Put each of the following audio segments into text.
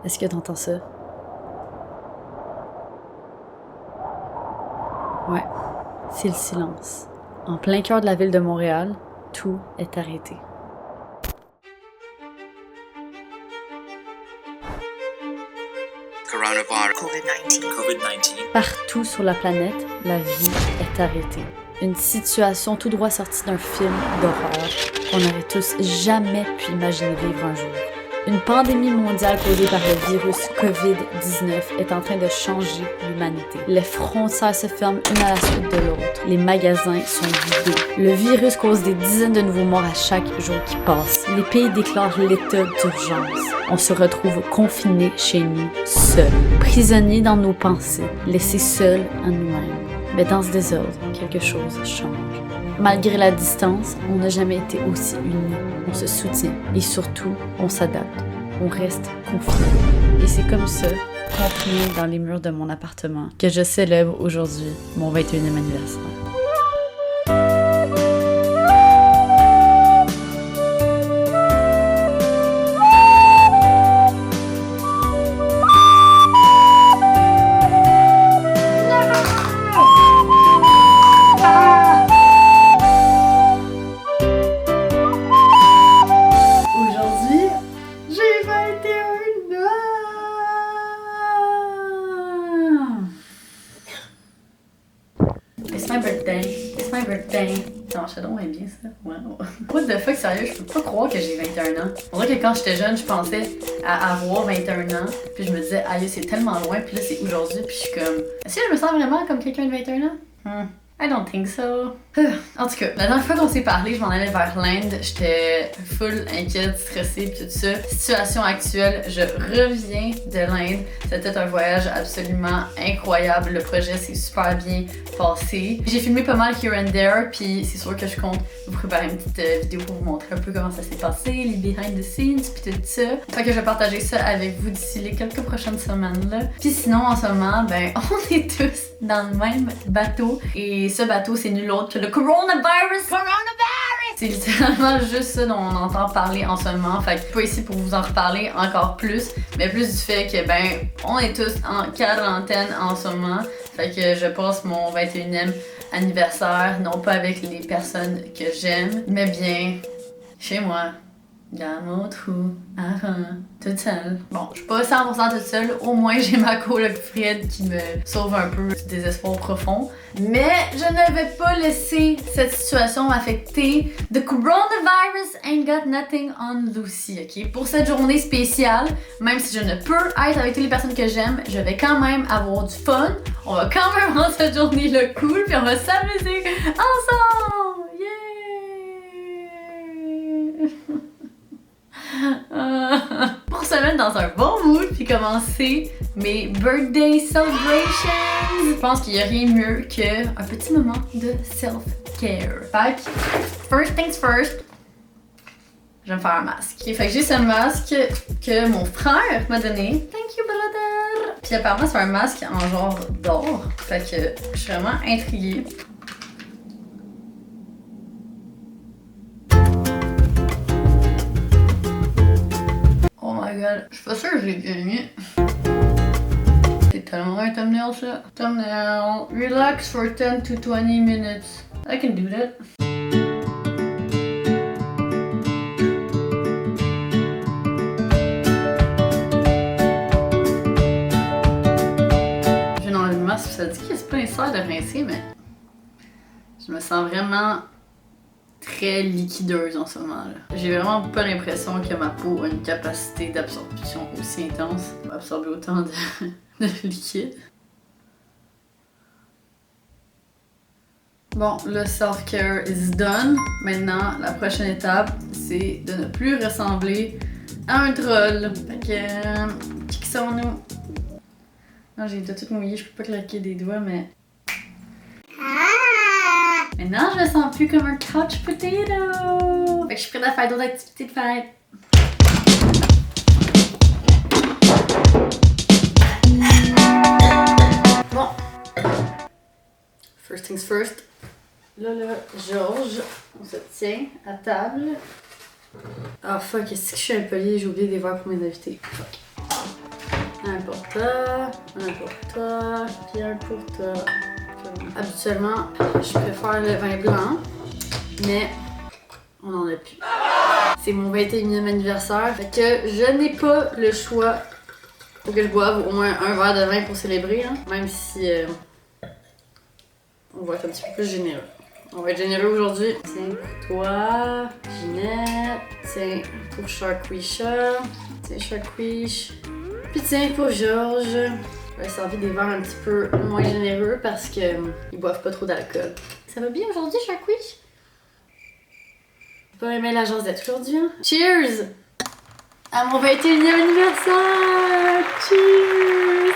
Est-ce que t'entends ça? Ouais, c'est le silence. En plein cœur de la ville de Montréal, tout est arrêté. Coronavirus. COVID-19. Partout sur la planète, la vie est arrêtée. Une situation tout droit sortie d'un film d'horreur qu'on n'aurait tous jamais pu imaginer vivre un jour. Une pandémie mondiale causée par le virus COVID-19 est en train de changer l'humanité. Les frontières se ferment une à la suite de l'autre. Les magasins sont vidés. Le virus cause des dizaines de nouveaux morts à chaque jour qui passe. Les pays déclarent l'état d'urgence. On se retrouve confinés chez nous, seuls, prisonniers dans nos pensées, laissés seuls à nous-mêmes. Mais dans ce désordre, quelque chose change. Malgré la distance, on n'a jamais été aussi unis. On se soutient et surtout, on s'adapte. On reste confinés. Et c'est comme ça, confiné dans les murs de mon appartement, que je célèbre aujourd'hui mon 21e anniversaire. It's my birthday. Ça marchait donc bien ça. Wow. What the fuck, sérieux, je peux pas croire que j'ai 21 ans. On dirait que quand j'étais jeune, je pensais à avoir 21 ans. Puis je me disais, aïe, c'est tellement loin. Puis là, c'est aujourd'hui. Puis je suis comme, est-ce que je me sens vraiment comme quelqu'un de 21 ans? I don't think so. En tout cas, la dernière fois qu'on s'est parlé, je m'en allais vers l'Inde. J'étais full inquiète, stressée pis tout ça. Situation actuelle, je reviens de l'Inde. C'était un voyage absolument incroyable. Le projet s'est super bien passé. J'ai filmé pas mal here and there, puis c'est sûr que je compte vous préparer une petite vidéo pour vous montrer un peu comment ça s'est passé, les behind the scenes pis tout ça. Fait que je vais partager ça avec vous d'ici les quelques prochaines semaines là. Puis sinon, en ce moment, ben, on est tous dans le même bateau. Et ce bateau, c'est nul autre que le coronavirus! C'est littéralement juste ça dont on entend parler en ce moment. Fait que je suis pas ici pour vous en reparler encore plus, mais plus du fait que, ben, on est tous en quarantaine en ce moment. Fait que je passe mon 21e anniversaire, non pas avec les personnes que j'aime, mais bien chez moi. Dans mon trou, toute seule. Bon, je suis pas 100% toute seule, au moins j'ai ma coloc Fred qui me sauve un peu du désespoir profond. Mais je ne vais pas laisser cette situation m'affecter. The coronavirus ain't got nothing on Lucy, ok? Pour cette journée spéciale, même si je ne peux être avec toutes les personnes que j'aime, je vais quand même avoir du fun. On va quand même rendre cette journée-là cool, puis on va s'amuser ensemble! Yeah! Pour se mettre dans un bon mood puis commencer mes birthday celebrations, je pense qu'il n'y a rien de mieux qu'un petit moment de self-care. Fait que, first things first, je vais me faire un masque. Fait que j'ai ce masque que mon frère m'a donné. Thank you, brother! Puis apparemment, c'est un masque en genre d'or. Fait que je suis vraiment intriguée. Je suis pas sûre que je l'ai gagné. C'est tellement un thumbnail ça. Thumbnail. Relax for 10 to 20 minutes. I can do that. Je viens d'enlever le masque, ça dit qu'il c'est pas nécessaire de rincer, mais je me sens vraiment très liquideuse en ce moment là. J'ai vraiment pas l'impression que ma peau a une capacité d'absorption aussi intense pour absorber autant de liquide. Bon, le self-care is done. Maintenant, la prochaine étape, c'est de ne plus ressembler à un troll. Fait que, qui sont-nous? Non, j'ai tout mouillé, je peux pas claquer des doigts, mais... Maintenant, je me sens plus comme un couch potato. Fait que je suis prête à faire d'autres activités de fête. Bon. First things first. Là, Georges, on se tient à table. Ah fuck, est-ce que je suis impoli? J'ai oublié des verres pour mes invités. Fuck. Un pour toi, un pour toi, puis un pour toi. Habituellement, je préfère le vin blanc, mais on n'en a plus. C'est mon 21e anniversaire, fait que je n'ai pas le choix. Faut que je boive au moins un verre de vin pour célébrer, hein, même si on va être un petit peu plus généreux. On va être généreux aujourd'hui. Tiens pour toi, Ginette. Tiens pour Sharkwisha. Tiens Sharkwish. Puis tiens pour Georges. Je vais servir des verres un petit peu moins généreux parce que ils boivent pas trop d'alcool. Ça va bien aujourd'hui, Sharkwish? J'ai pas aimé la jasette aujourd'hui, hein? Cheers! À mon 21e anniversaire! Cheers!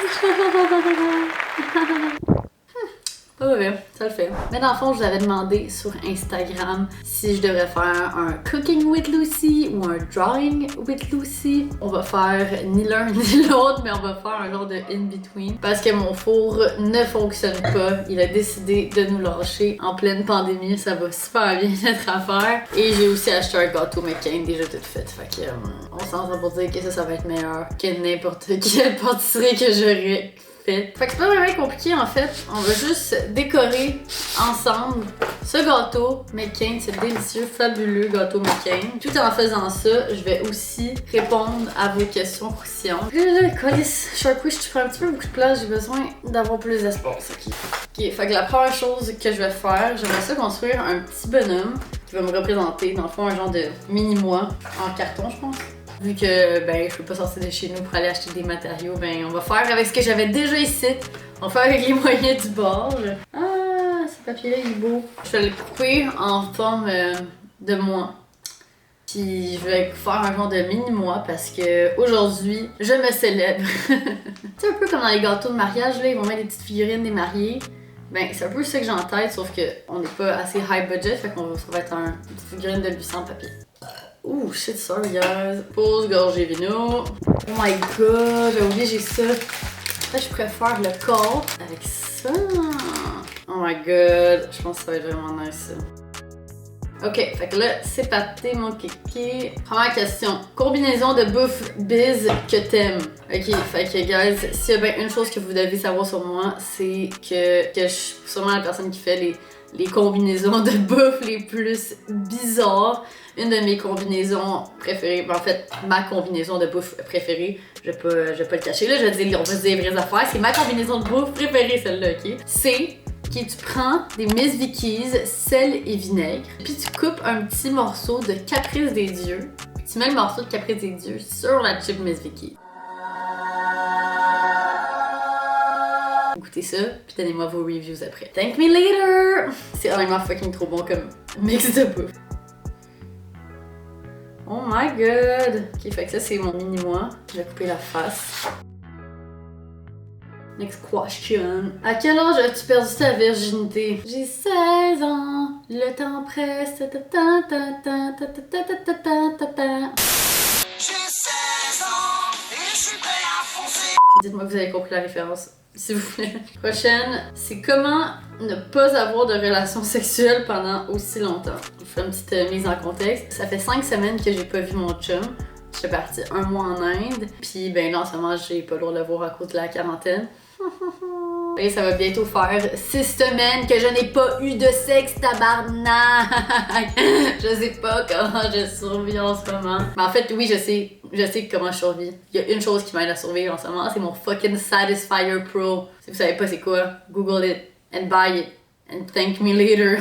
Pas mauvais, ça le fait. Mais dans le fond, je vous avais demandé sur Instagram si je devrais faire un Cooking with Lucy ou un Drawing with Lucy. On va faire ni l'un ni l'autre, mais on va faire un genre de in-between. Parce que mon four ne fonctionne pas. Il a décidé de nous lâcher en pleine pandémie. Ça va super bien notre affaire. Et j'ai aussi acheté un gâteau McCain déjà tout fait. Fait que on s'entend pour dire que ça va être meilleur que n'importe quelle pâtisserie que j'aurais. Fait que c'est pas vraiment compliqué en fait, on va juste décorer ensemble ce gâteau McCain, ce délicieux, fabuleux gâteau McCain. Tout en faisant ça, je vais aussi répondre à vos questions croustillantes. Sharkwish, tu prends un petit peu beaucoup de place, j'ai besoin d'avoir plus d'espace. Ok, fait que la première chose que je vais faire, j'aimerais ça construire un petit bonhomme qui va me représenter, dans le fond un genre de mini-moi en carton je pense. Vu que je peux pas sortir de chez nous pour aller acheter des matériaux, on va faire avec ce que j'avais déjà ici. On va faire avec les moyens du bord. Ah, ce papier-là il est beau. Je vais le couper en forme de moi. Puis je vais faire un genre de mini-moi parce que aujourd'hui, je me célèbre. C'est un peu comme dans les gâteaux de mariage, là, ils vont mettre des petites figurines des mariés. C'est un peu ça que j'ai en tête, sauf qu'on n'est pas assez high budget, fait qu'on va être une petite figurine de Lucie en papier. Ouh, shit, sorry guys. Pause, gorgée vino. Oh my god, j'ai oublié, j'ai ça. Là, je préfère le corps avec ça. Oh my god, je pense que ça va être vraiment nice ça. Ok, fait que là, c'est parti mon kiki. Première question. Combinaison de bouffe biz que t'aimes. Ok, fait que guys, s'il y a bien une chose que vous devez savoir sur moi, c'est que je suis sûrement la personne qui fait les combinaisons de bouffe les plus bizarres. Une de mes combinaisons préférées, en fait, ma combinaison de bouffe préférée, je vais pas le cacher là, on va se dire les vraies affaires, c'est ma combinaison de bouffe préférée celle-là, ok? C'est que tu prends des Miss Vickies, sel et vinaigre, puis tu coupes un petit morceau de Caprice des Dieux, puis tu mets le morceau de Caprice des Dieux sur la chip Miss Vickies. Goûtez ça, puis donnez-moi vos reviews après. Thank me later! C'est honnêtement fucking trop bon comme mix de bouffe. Oh my god! Ok, fait que ça c'est mon mini-moi. Je vais couper la face. Next question. À quel âge as-tu perdu ta virginité? J'ai 16 ans. Le temps presse. J'ai 16 ans et je suis prêt à foncer. Dites-moi que vous avez compris la référence. S'il vous plaît. Prochaine, c'est comment ne pas avoir de relation sexuelle pendant aussi longtemps. Je vous fais une petite mise en contexte. Ça fait 5 semaines que j'ai pas vu mon chum. J'étais partie 1 mois en Inde. Puis là en ce moment j'ai pas le droit de le voir à cause de la quarantaine. Et ça va bientôt faire 6 semaines que je n'ai pas eu de sexe, tabarnak! Je sais pas comment je survis en ce moment. Mais en fait, oui, je sais comment je survis. Il y a une chose qui m'aide à survivre en ce moment, c'est mon fucking Satisfyer Pro. Si vous savez pas c'est quoi, Google it and buy it and thank me later.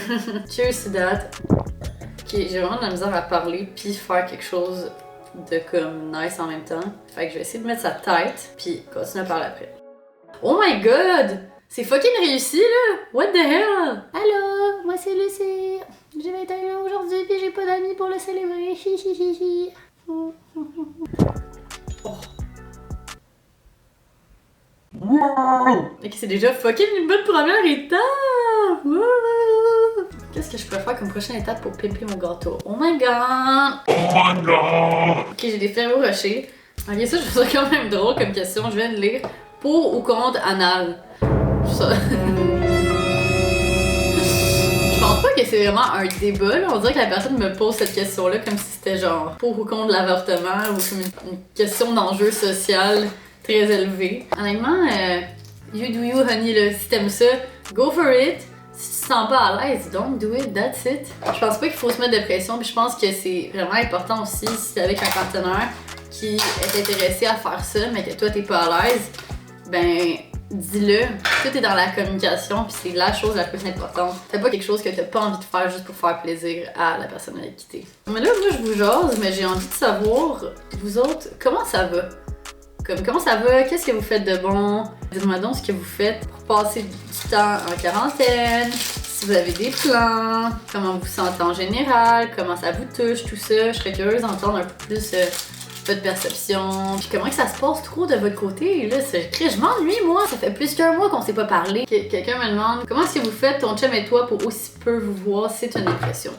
Cheers to that. Ok, j'ai vraiment de la misère à parler puis faire quelque chose de comme nice en même temps. Fait que je vais essayer de mettre sa tête puis continuer à parler après. Oh my god! C'est fucking réussi là! What the hell? Allô, moi c'est Lucie. J'ai 21 ans aujourd'hui pis j'ai pas d'amis pour le célébrer. Hihihihi. Oh. Ok, c'est déjà fucking une bonne première étape! Wow. Qu'est-ce que je pourrais faire comme prochaine étape pour pimper mon gâteau? Oh my god! Oh my god! Ok, j'ai des Ferrero Rocher. Ok, ça je trouve ça quand même drôle comme question. Je viens de lire. Pour ou contre anal? Ça. Je pense pas que c'est vraiment un débat, là. On dirait que la personne me pose cette question-là comme si c'était genre pour ou contre l'avortement ou comme une question d'enjeu social très élevé. Honnêtement, you do you, honey, là, si t'aimes ça, go for it. Si tu te sens pas à l'aise, don't do it, that's it. Je pense pas qu'il faut se mettre de pression, puis je pense que c'est vraiment important aussi si t'es avec un partenaire qui est intéressé à faire ça, mais que toi t'es pas à l'aise, ben dis-le. Tout est dans la communication, puis c'est la chose la plus importante. Fais pas quelque chose que t'as pas envie de faire juste pour faire plaisir à la personne avec qui t'es. Mais là, moi je vous jase, mais j'ai envie de savoir, vous autres, comment ça va? Comment ça va? Qu'est-ce que vous faites de bon? Dites-moi donc ce que vous faites pour passer du temps en quarantaine. Si vous avez des plans, comment vous vous sentez en général, comment ça vous touche, tout ça. Je serais curieuse d'entendre un peu plus votre perception. Puis comment que ça se passe trop de votre côté? Là, je m'ennuie, moi. Ça fait plus qu'un mois qu'on s'est pas parlé. Quelqu'un me demande comment est-ce que vous faites, ton chum et toi, pour aussi peu vous voir? C'est une impression.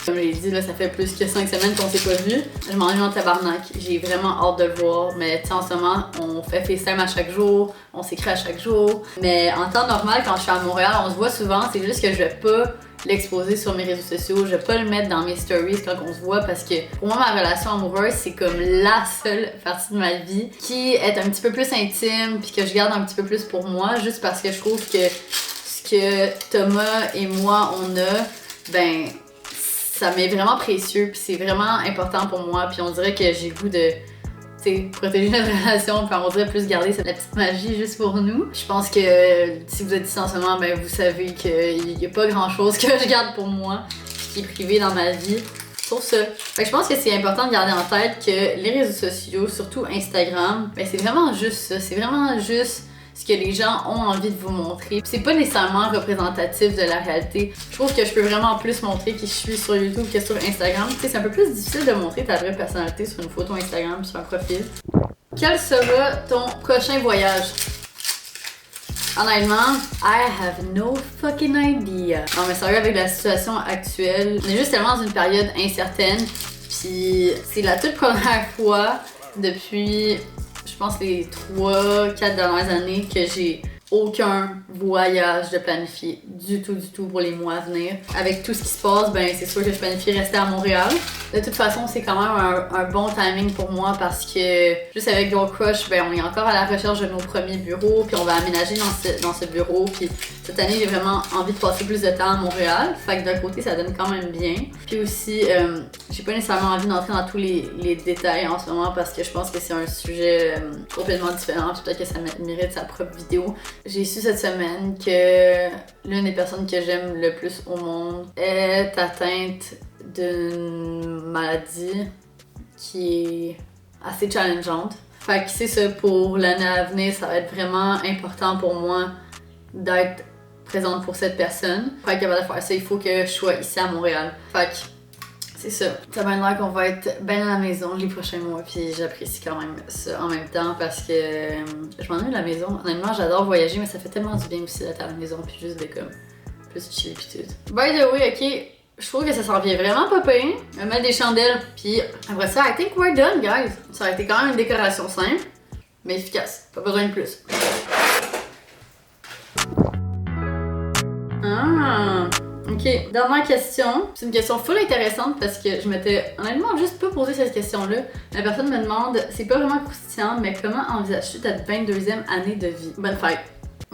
Comme je l'ai dit, là, ça fait plus que 5 semaines qu'on s'est pas vu. Je m'ennuie en tabarnak. J'ai vraiment hâte de le voir. Mais tu sais, en ce moment, on fait FaceTime à chaque jour, on s'écrit à chaque jour. Mais en temps normal, quand je suis à Montréal, on se voit souvent. C'est juste que je vais pas l'exposer sur mes réseaux sociaux. Je vais pas le mettre dans mes stories quand on se voit parce que pour moi, ma relation amoureuse, c'est comme la seule partie de ma vie qui est un petit peu plus intime puis que je garde un petit peu plus pour moi juste parce que je trouve que ce que Thomas et moi, on a, ben ça m'est vraiment précieux, puis c'est vraiment important pour moi, puis on dirait que j'ai le goût de protéger notre relation, puis on dirait plus garder cette petite magie juste pour nous. Je pense que si vous êtes ici en ce moment, ben vous savez qu'il n'y a pas grand chose que je garde pour moi, qui est privé dans ma vie, sauf ça. Fait que je pense que c'est important de garder en tête que les réseaux sociaux, surtout Instagram, ben c'est vraiment juste ça, c'est vraiment juste ce que les gens ont envie de vous montrer. C'est pas nécessairement représentatif de la réalité. Je trouve que je peux vraiment plus montrer qui je suis sur YouTube que sur Instagram. Tu sais, c'est un peu plus difficile de montrer ta vraie personnalité sur une photo Instagram, sur un profil. Quel sera ton prochain voyage? Honnêtement, I have no fucking idea. Non mais sérieux, avec la situation actuelle, on est juste tellement dans une période incertaine. Puis c'est la toute première fois depuis je pense les 3-4 dernières années que j'ai aucun voyage de planifié du tout pour les mois à venir. Avec tout ce qui se passe, ben c'est sûr que je planifie rester à Montréal. De toute façon, c'est quand même un bon timing pour moi parce que juste avec Girl Crush, ben on est encore à la recherche de nos premiers bureaux, puis on va aménager dans ce bureau. Puis cette année, j'ai vraiment envie de passer plus de temps à Montréal. Fait que d'un côté, ça donne quand même bien. Puis aussi, j'ai pas nécessairement envie d'entrer dans tous les détails en ce moment parce que je pense que c'est un sujet complètement différent. Peut-être que ça mérite sa propre vidéo. J'ai su cette semaine que l'une des personnes que j'aime le plus au monde est atteinte d'une maladie qui est assez challengeante. Fait que c'est ça, pour l'année à venir, ça va être vraiment important pour moi d'être présente pour cette personne. Pour être capable de faire ça, il faut que je sois ici à Montréal. Fait que c'est ça. Ça va être l'air qu'on va être bien à la maison les prochains mois, puis j'apprécie quand même ça en même temps parce que je m'ennuie de la maison. Honnêtement, j'adore voyager, mais ça fait tellement du bien aussi d'être à la maison, puis juste de comme plus chill pis tout. By the way, ok, je trouve que ça s'en vient vraiment pas pire. Je vais mettre des chandelles, puis après ça, I think we're done, guys. Ça a été quand même une décoration simple, mais efficace. Pas besoin de plus. Ah! Ok, dernière question. C'est une question full intéressante parce que je m'étais honnêtement juste pas posé cette question-là. La personne me demande, c'est pas vraiment croustillant, mais comment envisages-tu ta 22e année de vie? Bonne fête!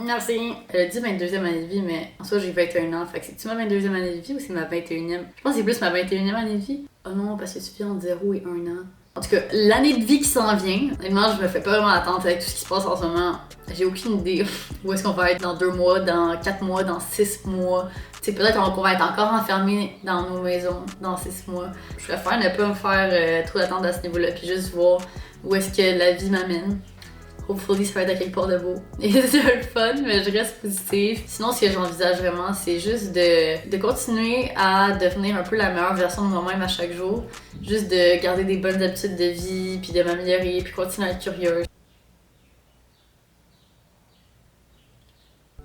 Merci! Elle a dit 22e année de vie, mais en soi j'ai 21 ans. Fait que c'est-tu ma 22e année de vie ou c'est ma 21e? Je pense que c'est plus ma 21e année de vie. Oh non, parce que tu vis entre 0 et 1 an. En tout cas, l'année de vie qui s'en vient, honnêtement, je me fais pas vraiment attendre avec tout ce qui se passe en ce moment. J'ai aucune idée où est-ce qu'on va être dans 2 mois, dans 4 mois, dans 6 mois. Tu sais, peut-être qu'on va être encore enfermés dans nos maisons dans 6 mois. Je préfère ne pas me faire trop d'attente à ce niveau-là, puis juste voir où est-ce que la vie m'amène. Hopefully, ça va être à quelque part de beau. Et c'est le fun, mais je reste positive. Sinon, ce que j'envisage vraiment, c'est juste de continuer à devenir un peu la meilleure version de moi-même à chaque jour. Juste de garder des bonnes habitudes de vie, puis de m'améliorer, puis continuer à être curieuse.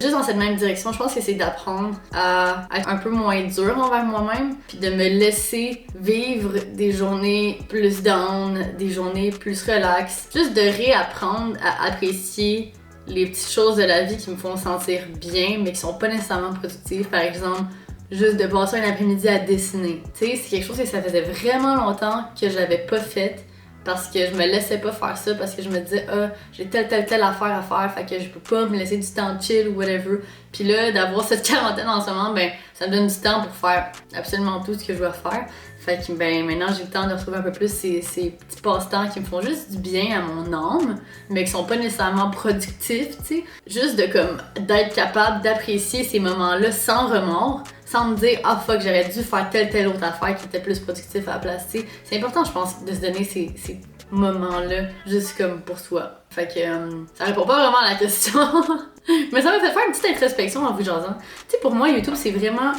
Juste dans cette même direction, je pense que c'est d'apprendre à être un peu moins dur envers moi-même, puis de me laisser vivre des journées plus down, des journées plus relax. Juste de réapprendre à apprécier les petites choses de la vie qui me font sentir bien, mais qui sont pas nécessairement productives. Par exemple, juste de passer un après-midi à dessiner. Tu sais, c'est quelque chose que ça faisait vraiment longtemps que j'avais pas fait. parce que je me laissais pas faire ça, parce que je me disais, ah, j'ai telle affaire à faire, fait que je peux pas me laisser du temps de chill ou whatever. Puis là, d'avoir cette quarantaine en ce moment, ben, ça me donne du temps pour faire absolument tout ce que je dois faire. Fait que ben, maintenant, j'ai le temps de retrouver un peu plus ces petits passe-temps qui me font juste du bien à mon âme, mais qui sont pas nécessairement productifs, tu sais. Juste de comme d'être capable d'apprécier ces moments-là sans remords, sans me dire ah fuck, j'aurais dû faire telle autre affaire qui était plus productif à la place, tu sais. C'est important, je pense, de se donner ces moments-là juste comme pour soi. Fait que ça répond pas vraiment à la question. Mais ça m'a fait faire une petite introspection en vous jasant. Tu sais, pour moi, YouTube, c'est vraiment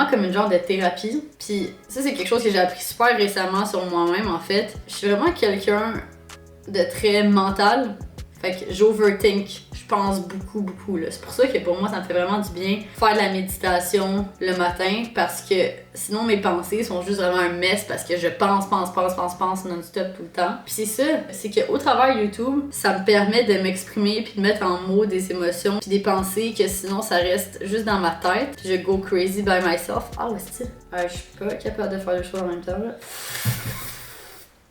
comme une genre de thérapie. Puis ça, c'est quelque chose que j'ai appris super récemment sur moi-même, en fait. Je suis vraiment quelqu'un de très mental. Fait que j'overthink. Je pense beaucoup, là. C'est pour ça que pour moi, ça me fait vraiment du bien faire de la méditation le matin, parce que sinon mes pensées sont juste vraiment un mess, parce que je pense non-stop tout le temps. Puis c'est ça, c'est qu'au travers YouTube, ça me permet de m'exprimer puis de mettre en mots des émotions puis des pensées que sinon ça reste juste dans ma tête. Puis je go crazy by myself. Ah ouais, c'est ça. Je suis pas capable de faire deux choses en même temps, là.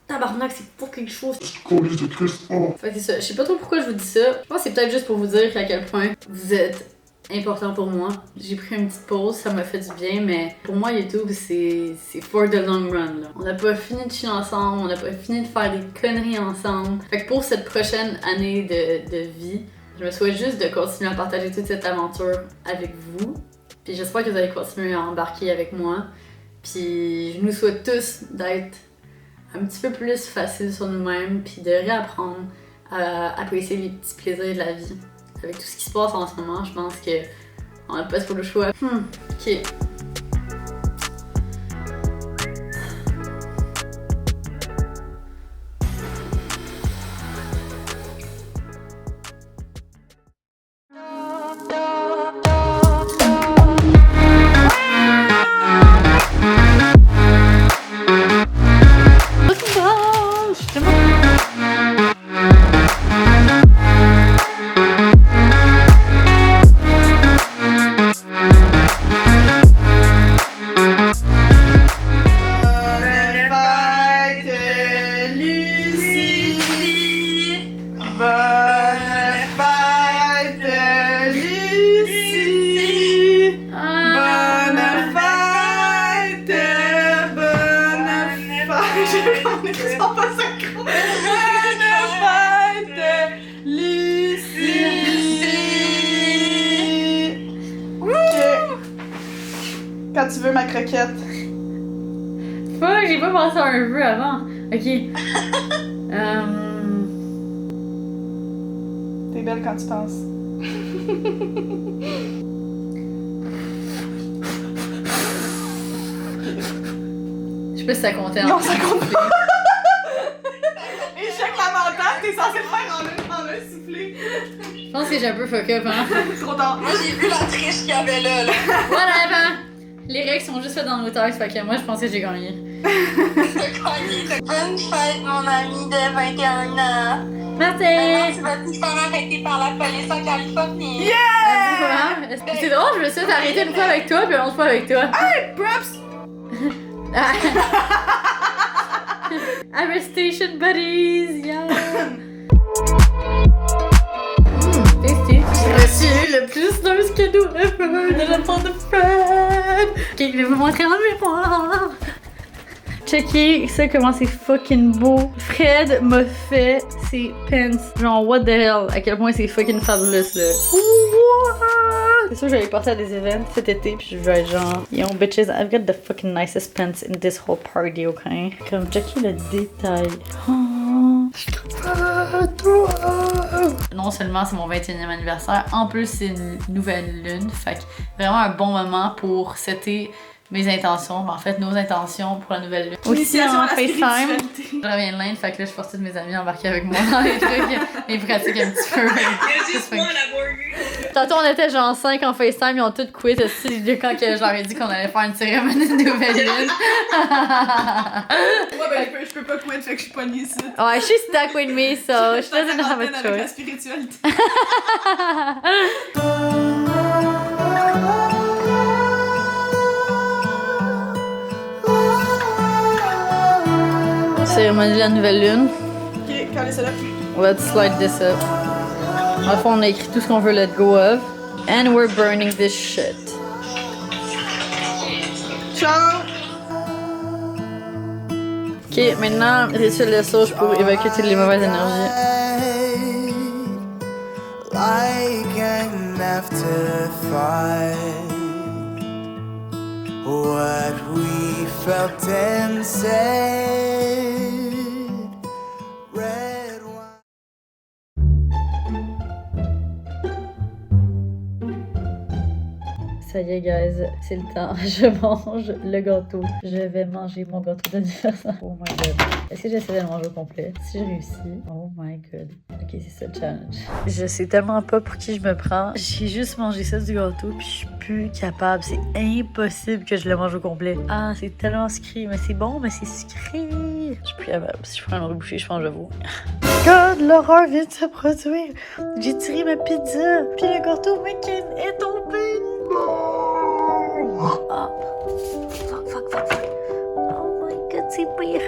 Tabarnak, c'est fucking chaud. Fait que c'est ça. Je sais pas trop pourquoi je vous dis ça. Je pense que c'est peut-être juste pour vous dire à quel point vous êtes important pour moi. J'ai pris une petite pause, ça m'a fait du bien, mais pour moi, YouTube, c'est for the long run, là. On n'a pas fini de chiller ensemble, on n'a pas fini de faire des conneries ensemble. Fait que pour cette prochaine année de vie, je me souhaite juste de continuer à partager toute cette aventure avec vous. Puis j'espère que vous allez continuer à embarquer avec moi. Puis je nous souhaite tous d'être un petit peu plus facile sur nous-mêmes, puis de réapprendre à apprécier les petits plaisirs de la vie. Avec tout ce qui se passe en ce moment, je pense qu'on n'a pas trop le choix. Ok. Quand tu veux ma croquette. Fuck, j'ai pas pensé à un vœu avant. Ok. T'es belle quand tu penses. Je sais pas si ça comptait. Non, ça compte pas. Échec lamentable, t'es censé le faire en un soufflé. Je pense que j'ai un peu fuck up, hein. Trop tard. Moi, j'ai vu la triche qu'il y avait là. Whatever! Les règles sont juste faites dans nos textes, fait que moi, je pense que j'ai gagné. Bonne fête, mon ami de 21 ans. Merci! Maintenant, tu vas te faire arrêter par la police en Californie. Yeah! C'est drôle, je me suis fait arrêter une fois avec toi, puis une autre fois avec toi. Hey, props! Arrestation buddies, yeah! Tasty! J'ai reçu le plus d'un cadeau ever de la part de Fred! Ok, je vais vous montrer en mémoire! Checkez ça, comment c'est fucking beau. Fred m'a fait ses pants. Genre, what the hell? À quel point c'est fucking fabulous, là. What? C'est sûr que j'allais porter à des événements cet été, puis je vais être genre, yo bitches, I've got the fucking nicest pants in this whole party, ok? Comme, checkez le détail. Oh. Non seulement c'est mon 21e anniversaire, en plus c'est une nouvelle lune, fait que vraiment un bon moment pour setter mes intentions, en fait nos intentions pour la nouvelle lune. Aussi en FaceTime, je reviens de l'Inde, fait que là je force tous mes amis à embarquer avec moi dans les trucs, les pratiques un petit peu. Tantôt on était genre 5 en FaceTime, ils ont tous quitté aussi quand que je leur ai dit qu'on allait faire une cérémonie de nouvelle lune. Ouais, ben je peux pas quit, fait que je suis pognée ici. Ouais, she's stuck with me, so she doesn't have a avec la choice. spiritualité. Cérémonie de la nouvelle lune. Ok, calez ça là. Let's slide this up. En fond, on a écrit tout ce qu'on veut let go of. And we're burning this shit. Ciao! Ok, maintenant, rituel de sauge pour évacuer toutes les mauvaises énergies. Like an afterthought, what we felt and said. Red wine. Ça y est, guys, c'est le temps. Je mange le gâteau. Je vais manger mon gâteau d'anniversaire. Oh my god. Est-ce que j'essaie de le manger au complet? Si je réussis. Oh my god. Ok, c'est ça le challenge. Je sais tellement pas pour qui je me prends. J'ai juste mangé ça du gâteau puis je suis plus capable. C'est impossible que je le mange au complet. Ah, c'est tellement sucré. Mais c'est bon, mais c'est sucré. Je suis plus capable. Si je prends une autre bouchée, je pense que je vais vomir. God, l'horreur vient de se produire. J'ai tiré ma pizza. Puis le gâteau McCain est tombé. Oh. Fuck. Oh my god, c'est pire.